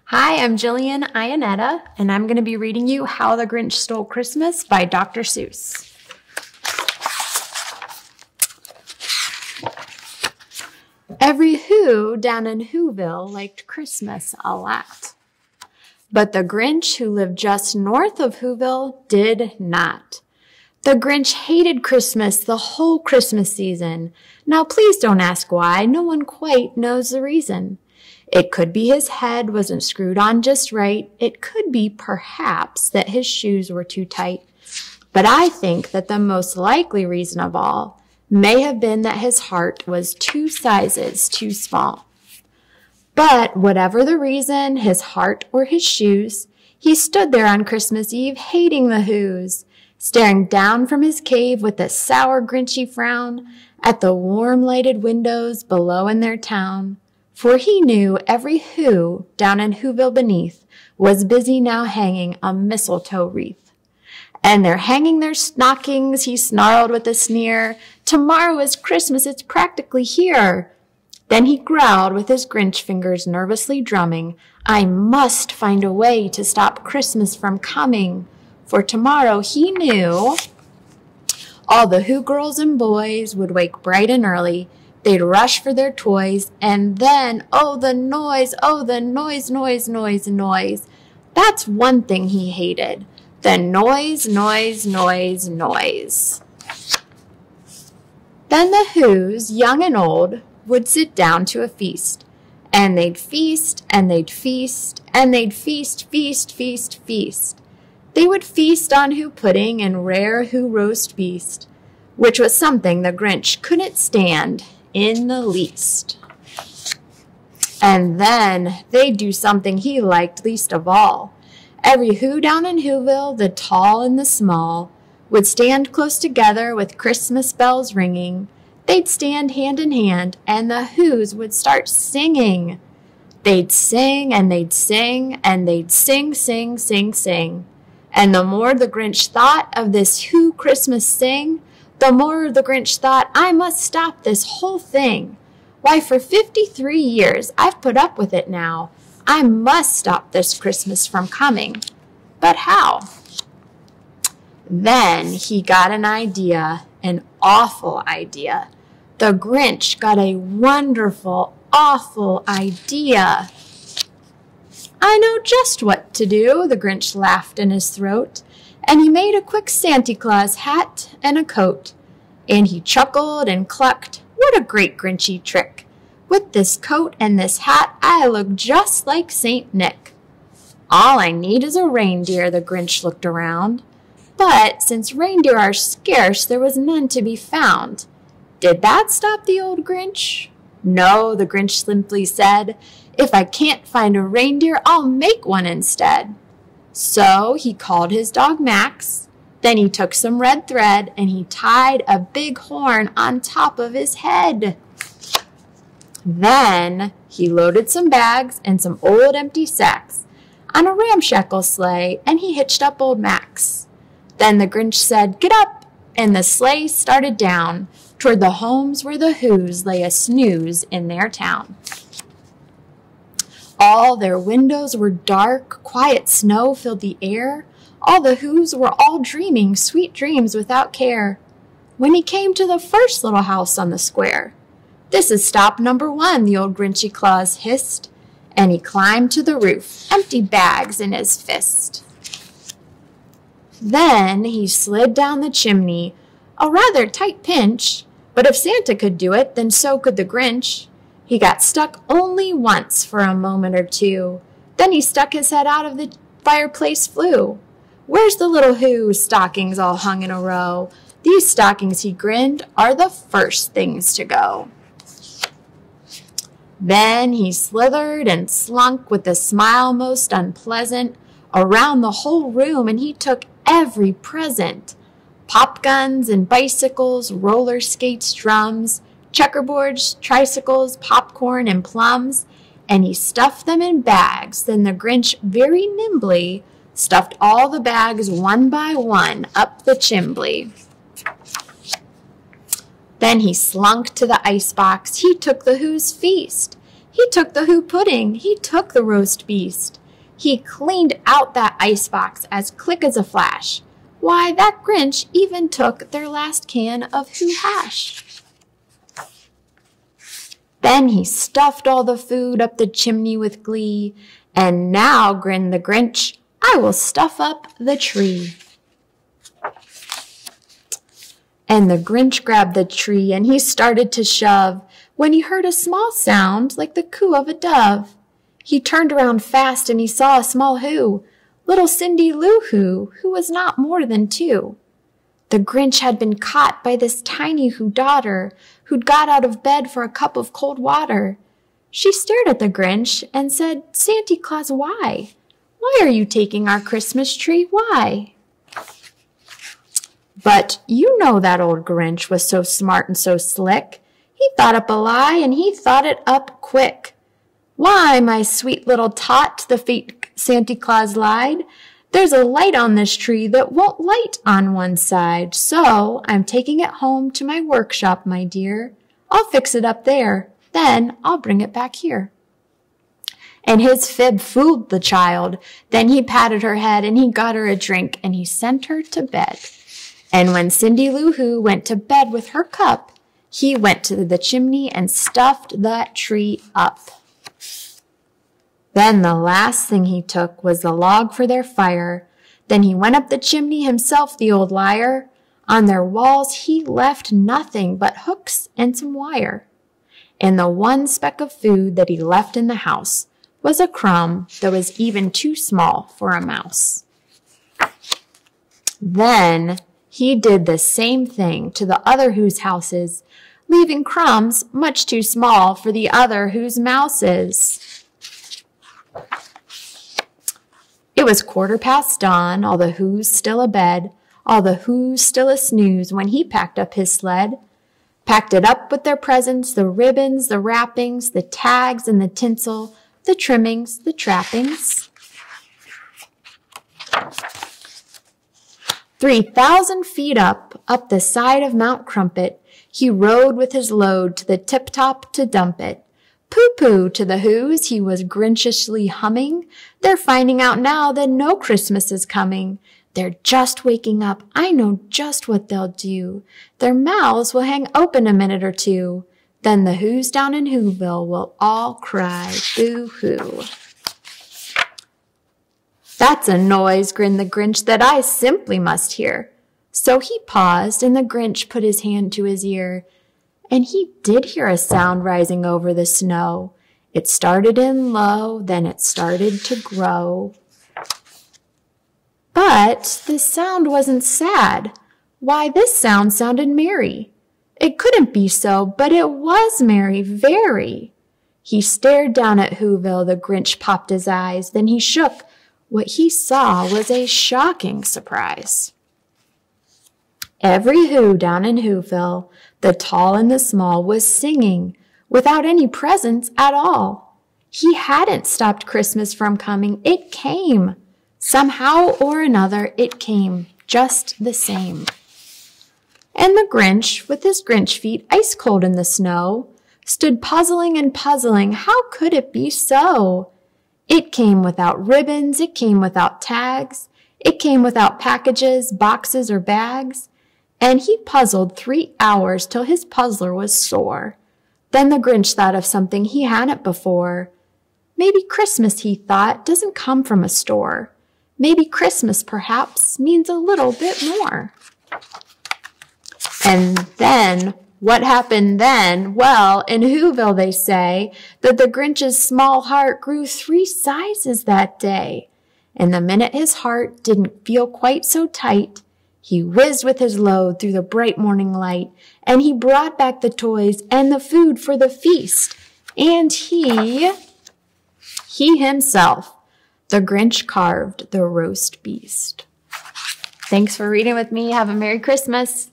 Hi, I'm Jillian Ionetta, and I'm going to be reading you How the Grinch Stole Christmas by Dr. Seuss. Every Who down in Whoville liked Christmas a lot. But the Grinch who lived just north of Whoville did not. The Grinch hated Christmas the whole Christmas season. Now please don't ask why, no one quite knows the reason. It could be his head wasn't screwed on just right. It could be, perhaps, that his shoes were too tight. But I think that the most likely reason of all may have been that his heart was 2 sizes too small. But whatever the reason, his heart or his shoes, he stood there on Christmas Eve hating the Whos, staring down from his cave with a sour, grinchy frown at the warm lighted windows below in their town. For he knew every Who down in Whoville beneath was busy now hanging a mistletoe wreath. And they're hanging their stockings, he snarled with a sneer. Tomorrow is Christmas, it's practically here. Then he growled with his Grinch fingers nervously drumming, I must find a way to stop Christmas from coming. For tomorrow he knew all the Who girls and boys would wake bright and early. They'd rush for their toys, and then, oh, the noise, noise, noise, noise. That's one thing he hated, the noise, noise, noise, noise. Then the Whos, young and old, would sit down to a feast, and they'd feast, and they'd feast, and they'd feast, feast, feast, feast. They would feast on Who pudding and rare Who roast beast, which was something the Grinch couldn't stand in the least. And then they'd do something he liked least of all. Every Who down in Whoville, the tall and the small, would stand close together with Christmas bells ringing. They'd stand hand in hand, and the Whos would start singing. They'd sing, and they'd sing, and they'd sing, sing, sing, sing. And the more the Grinch thought of this Who Christmas sing, the more the Grinch thought, I must stop this whole thing. Why, for 53 years, I've put up with it now. I must stop this Christmas from coming. But how? Then he got an idea, an awful idea. The Grinch got a wonderful, awful idea. I know just what to do, the Grinch laughed in his throat. And he made a quick Santa Claus hat and a coat. And he chuckled and clucked, what a great Grinchy trick. With this coat and this hat, I look just like Saint Nick. All I need is a reindeer, the Grinch looked around. But since reindeer are scarce, there was none to be found. Did that stop the old Grinch? No, the Grinch simply said, if I can't find a reindeer, I'll make one instead. So he called his dog Max, then he took some red thread and he tied a big horn on top of his head. Then he loaded some bags and some old empty sacks on a ramshackle sleigh and he hitched up old Max. Then the Grinch said, get up, and the sleigh started down toward the homes where the Whos lay a snooze in their town. All their windows were dark, quiet snow filled the air. All the Whos were all dreaming sweet dreams without care. When he came to the first little house on the square, this is stop number 1, the old Grinchy Claus hissed, and he climbed to the roof, empty bags in his fist. Then he slid down the chimney, a rather tight pinch, but if Santa could do it, then so could the Grinch. He got stuck only once for a moment or two. Then he stuck his head out of the fireplace flue. Where's the little Who? Stockings all hung in a row. These stockings, he grinned, are the first things to go. Then he slithered and slunk with a smile most unpleasant around the whole room, and he took every present. Pop guns and bicycles, roller skates, drums, checkerboards, tricycles, popcorn, and plums, and he stuffed them in bags. Then the Grinch very nimbly stuffed all the bags one by one up the chimbley. Then he slunk to the icebox. He took the Who's feast. He took the Who pudding. He took the roast beast. He cleaned out that icebox as quick as a flash. Why, that Grinch even took their last can of Who hash. Then he stuffed all the food up the chimney with glee. And now, grinned the Grinch, I will stuff up the tree. And the Grinch grabbed the tree and he started to shove when he heard a small sound like the coo of a dove. He turned around fast and he saw a small Who, little Cindy Lou Who was not more than 2. The Grinch had been caught by this tiny Who daughter who'd got out of bed for a cup of cold water. She stared at the Grinch and said, Santa Claus, why? Why are you taking our Christmas tree? Why? But you know that old Grinch was so smart and so slick. He thought up a lie and he thought it up quick. Why, my sweet little tot, the fake Santa Claus lied. There's a light on this tree that won't light on one side, so I'm taking it home to my workshop, my dear. I'll fix it up there, then I'll bring it back here. And his fib fooled the child. Then he patted her head and he got her a drink and he sent her to bed. And when Cindy Lou Who went to bed with her cup, he went to the chimney and stuffed that tree up. Then the last thing he took was the log for their fire. Then he went up the chimney himself, the old liar. On their walls he left nothing but hooks and some wire. And the one speck of food that he left in the house was a crumb that was even too small for a mouse. Then he did the same thing to the other Who's houses, leaving crumbs much too small for the other Who's mouses. It was 1/4 dawn, all the Who's still abed, all the Who's still a snooze when he packed up his sled. Packed it up with their presents, the ribbons, the wrappings, the tags and the tinsel, the trimmings, the trappings. 3,000 feet up the side of Mount Crumpet, he rode with his load to the tip-top to dump it. Pooh-pooh to the Who's, he was grinchishly humming. They're finding out now that no Christmas is coming. They're just waking up. I know just what they'll do. Their mouths will hang open a minute or two. Then the Who's down in Whoville will all cry boo-hoo. That's a noise, grinned the Grinch, that I simply must hear. So he paused, and the Grinch put his hand to his ear. And he did hear a sound rising over the snow. It started in low, then it started to grow. But the sound wasn't sad. Why, this sound sounded merry. It couldn't be so, but it was merry, very. He stared down at Whoville, the Grinch popped his eyes, then he shook. What he saw was a shocking surprise. Every Who down in Whoville, the tall and the small, was singing without any presents at all. He hadn't stopped Christmas from coming. It came. Somehow or another, it came just the same. And the Grinch, with his Grinch feet ice cold in the snow, stood puzzling and puzzling. How could it be so? It came without ribbons. It came without tags. It came without packages, boxes, or bags. And he puzzled 3 hours till his puzzler was sore. Then the Grinch thought of something he hadn't before. Maybe Christmas, he thought, doesn't come from a store. Maybe Christmas, perhaps, means a little bit more. And then, what happened then? Well, in Whoville they say that the Grinch's small heart grew 3 sizes that day. And the minute his heart didn't feel quite so tight, he whizzed with his load through the bright morning light, and he brought back the toys and the food for the feast. And he himself, the Grinch, carved the roast beast. Thanks for reading with me. Have a Merry Christmas.